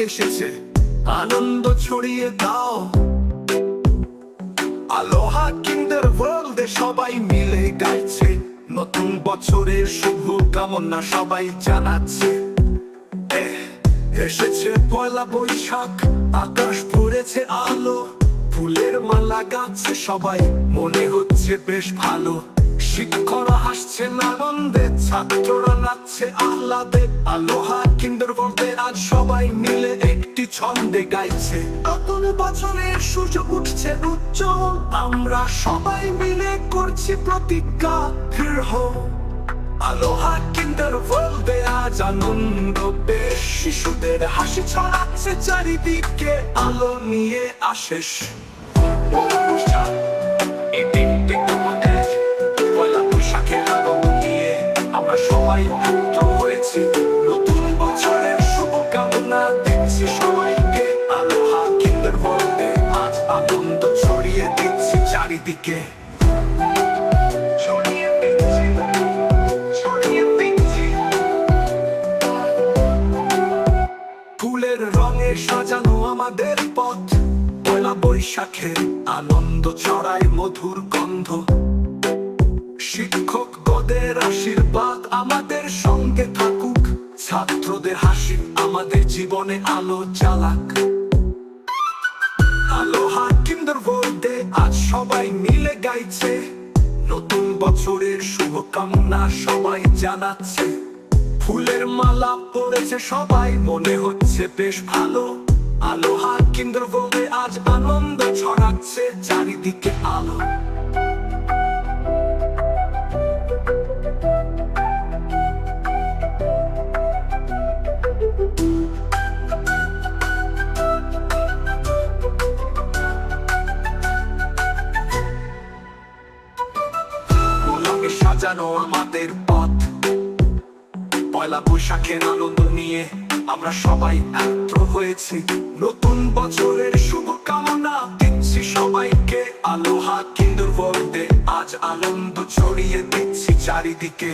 এসেছে, আনন্দ ছড়িয়ে দাও। আলোহা কিন্ডার ওয়ার্ল্ডে সবাই মিলে গাইছে, নতুন বছরের শুভ কামনা সবাই জানাচ্ছে। এসেছে পয়লা বৈশাখ, আকাশ ভরেছে আলো, ফুলের মালা গাচ্ছে সবাই, মনে হচ্ছে বেশ ভালো। শিক্ষকরা হাসছেন আনন্দে, ছাত্ররা নাচছে আহ্লাদে। আলোহা কিন্ডার ওয়ার্ল্ডে আজ সবাই মিলে একটি ছন্দে গাইছে, নতুন বছরের সূর্য উঠছে উজ্জ্বল, আমরা সবাই মিলে করছি প্রতিজ্ঞা ফির হো। আলোহা কিন্ডার ওয়ার্ল্ডে আজ আনন্দ বেশ, শিশুদের হাসি ছড়াচ্ছে চারিদিকে, আলো নিয়ে আশেষ। এই দিনটি আমাদের পয়লা বৈশাখের আনন্দ নিয়ে আমরা সবাই মুক্ত হয়েছি, নতুন বছরের শুভকামনা দিচ্ছি সবাইকে। আলোহা কিন্ডার ওয়ার্ল্ডে আজ আনন্দ ছড়িয়ে দিচ্ছি চারিদিকে। ফুলের রঙে সাজানো আমাদের পথ, পয়লা বৈশাখে আনন্দ ছড়ায় মধুর গন্ধ। শিক্ষকদের আশীর্বাদ আমাদের সঙ্গে থাকুক, ছাত্রদের হাসি আমাদের জীবনে আলো জ্বালাক। আলোহা কিন্ডার ওয়ার্ল্ডে আজ সবাই মিলে গাইছে, নতুন বছরের শুভকামনা সবাই জানাচ্ছে। ফুলের মালা পড়েছে সবাই, মনে হচ্ছে বেশ ভালো। আলোহা কিন্ডার ওয়ার্ল্ডে আজ আনন্দ ছড়াচ্ছে চারিদিকে আলো। রঙে সাজানো আমাদের পথ, পয়লা বৈশাখের আনন্দ নিয়ে আমরা সবাই একত্র হয়েছি, নতুন বছরের শুভকামনা দিচ্ছি সবাইকে। আলোহা কিন্ডার ওয়ার্ল্ডে আজ আনন্দ ছড়িয়ে দিচ্ছি চারিদিকে।